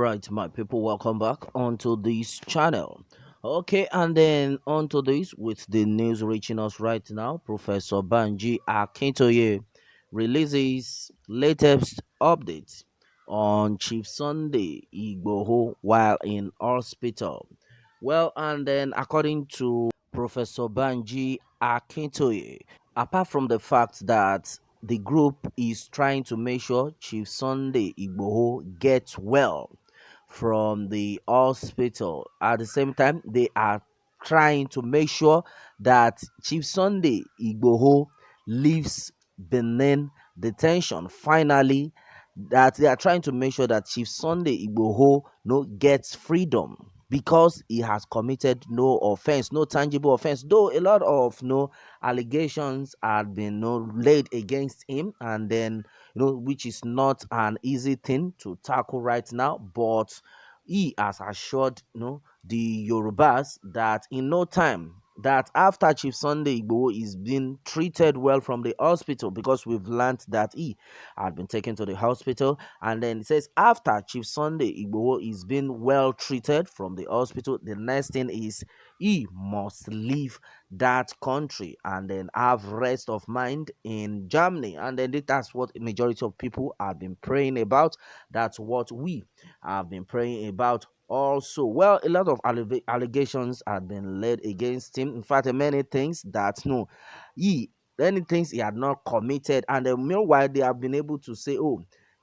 right, my people, welcome back onto this channel. Okay, and then onto this with the news reaching us right now. Professor Banji Akintoye releases latest updates on Chief Sunday Igboho while in hospital. Well, and then according to Professor Banji Akintoye, apart from the fact that the group is trying to make sure Chief Sunday Igboho gets well from the hospital. At the same time, they are trying to make sure that Chief Sunday Igboho leaves Benin detention. Finally, that they are trying to make sure that Chief Sunday Igboho no gets freedom because he has committed no offense, no tangible offense. Though a lot of no allegations had been no laid against him, and then which is not an easy thing to tackle right now, but he has assured the Yorubas that in no time, that after Chief Sunday Igboho is being treated well from the hospital, because we've learned that he had been taken to the hospital, and then it says after Chief Sunday Igboho is being well treated from the hospital, the next thing is he must leave that country and then have rest of mind in Germany. And then that's what majority of people have been praying about. That's what we have been praying about also. Well, a lot of allegations have been laid against him. In fact, many things that no, he many things he had not committed, and meanwhile they have been able to say, oh,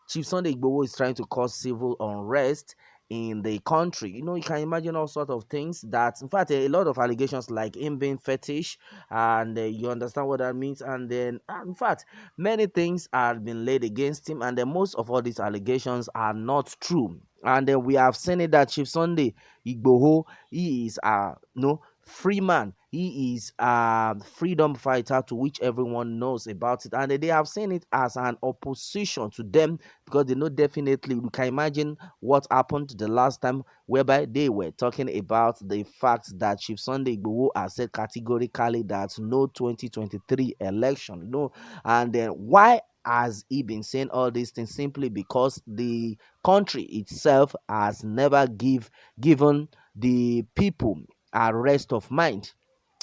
Chief Sunday Igboho is trying to cause civil unrest in the country. You can imagine all sorts of things that, in fact, a lot of allegations like him being fetish, and you understand what that means. And then, in fact, many things have been laid against him, and then most of all these allegations are not true. And then we have seen it that Chief Sunday Igboho, he is a no free man. He is a freedom fighter, to which everyone knows about it, and they have seen it as an opposition to them, because they know definitely. You can imagine what happened the last time, whereby they were talking about the fact that Chief Sunday Igboho has said categorically that no 2023 election, no. And then why has he been saying all these things? Simply because the country itself has never given the people a rest of mind.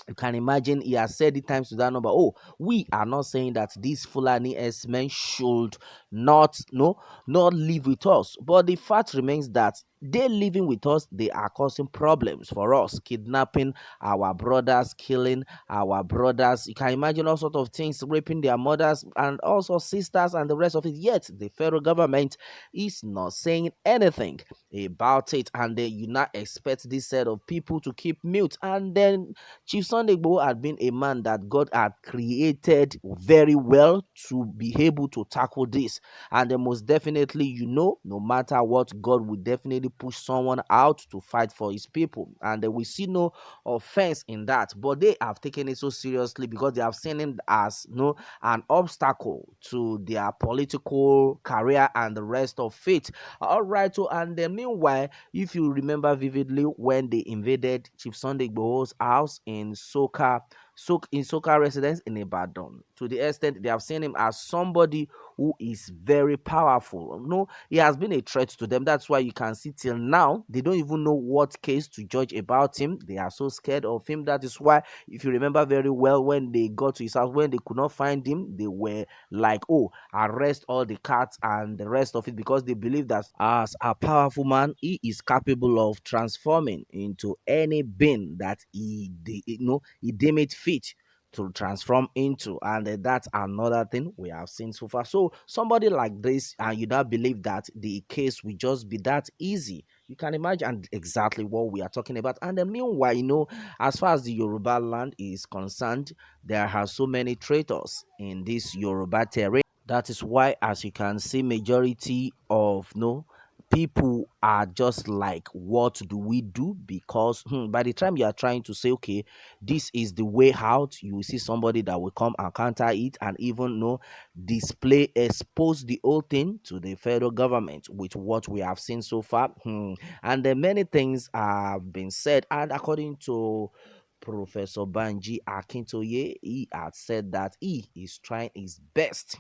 You can imagine he has said it times to that number. Oh, we are not saying that these Fulani S-men should not not live with us, but the fact remains that they living with us, they are causing problems for us, kidnapping our brothers, killing our brothers. You can imagine all sort of things, raping their mothers and also sisters and the rest of it. Yet the federal government is not saying anything about it, and then you not expect this set of people to keep mute. And then Chief Sunday Igboho had been a man that God had created very well to be able to tackle this. And then most definitely, no matter what, God will definitely push someone out to fight for his people. And then we see no offense in that. But they have taken it so seriously because they have seen him as an obstacle to their political career and the rest of it. All right. So, and then meanwhile, if you remember vividly when they invaded Chief Sunday Igboho's house in Soka residence in Ibadan, to the extent they have seen him as somebody who is very powerful. No, he has been a threat to them. That's why you can see till now they don't even know what case to judge about him. They are so scared of him. That is why, if you remember very well, when they got to his house, when they could not find him, they were like, oh, arrest all the cats and the rest of it, because they believe that as a powerful man, he is capable of transforming into any being that he deem it fit to transform into. And that's another thing we have seen so far. So somebody like this, and you don't believe that the case will just be that easy. You can imagine exactly what we are talking about. And then meanwhile, as far as the Yoruba land is concerned, there are so many traitors in this Yoruba terrain. That is why, as you can see, majority of no people are just like, what do we do? Because by the time you are trying to say, okay, this is the way out, you will see somebody that will come and counter it, and even expose the whole thing to the federal government with what we have seen so far. And then many things have been said, and according to Professor Banji Akintoye, he had said that he is trying his best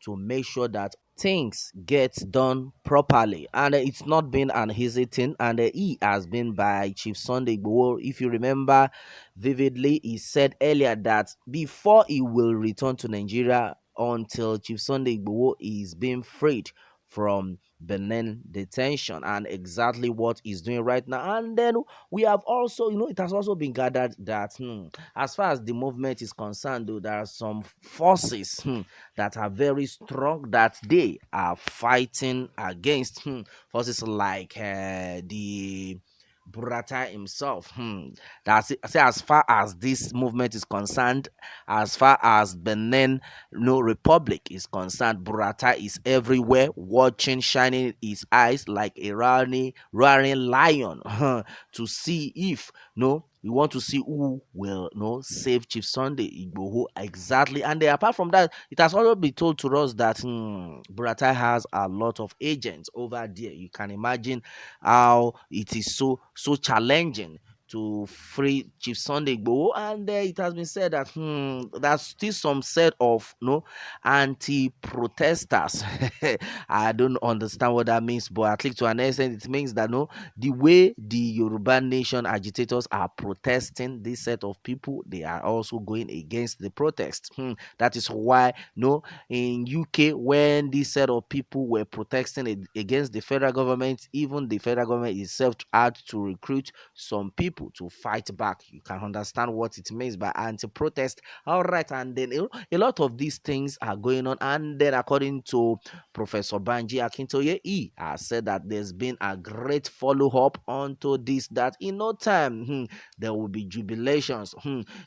to make sure that things get done properly, and it's not been an easy thing, and he has been by Chief Sunday Igboho. If you remember vividly, he said earlier that before he will return to Nigeria, until Chief Sunday Igboho is being freed from Benin detention, and exactly what he's doing right now. And then we have also, it has also been gathered that as far as the movement is concerned, though, there are some forces that are very strong, that they are fighting against forces like the Burata himself. That's it. Say, as far as this movement is concerned, as far as Benin no Republic is concerned, Burata is everywhere, watching, shining his eyes like a roaring lion to see if we want to see who will save Chief Sunday Igboho exactly. And then apart from that, it has also been told to us that Buratai has a lot of agents over there. You can imagine how it is so challenging to free Chief Sunday Igboho, and it has been said that there's still some set of anti-protesters. I don't understand what that means, but at least to an extent, it means that the way the Yoruba nation agitators are protesting, this set of people, they are also going against the protest. That is why in UK, when this set of people were protesting against the federal government, even the federal government itself had to recruit some people to fight back. You can understand what it means by anti-protest. All right, and then a lot of these things are going on, and then according to Professor Banji Akintoye, he has said that there's been a great follow-up onto this, that in no time there will be jubilations.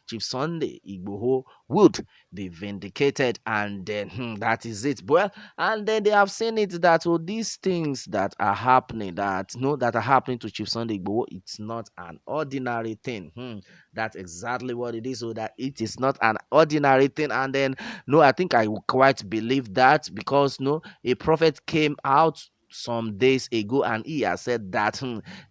Chief Sunday Igboho would be vindicated, and then that is it. Well, and then they have seen it that these things that are happening, that are happening to Chief Sunday Igboho, it's not an ordinary thing. That's exactly what it is. So that it is not an ordinary thing. And then I think I will quite believe that, because a prophet came out some days ago, and he has said that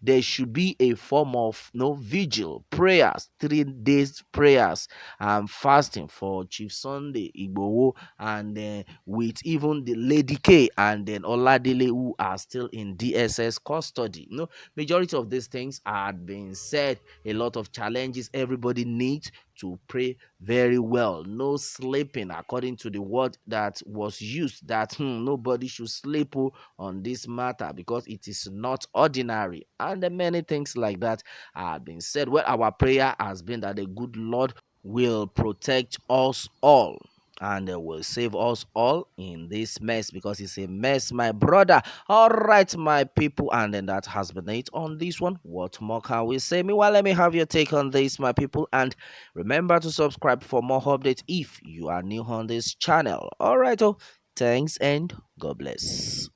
there should be a form of vigil prayers, 3 days prayers and fasting for Chief Sunday Igboho, and with even the Lady K and then Oladile, who are still in DSS custody. Majority of these things had been said. A lot of challenges. Everybody needs to pray very well. No sleeping, according to the word that was used, that nobody should sleep on this matter, because it is not ordinary, and many things like that have been said. Well, our prayer has been that the good Lord will protect us all, and will save us all in this mess, because it's a mess, my brother. All right, my people, and then that has been it on this one. What more can we say? Meanwhile, let me have your take on this, my people, and remember to subscribe for more updates if you are new on this channel. All right, thanks and God bless.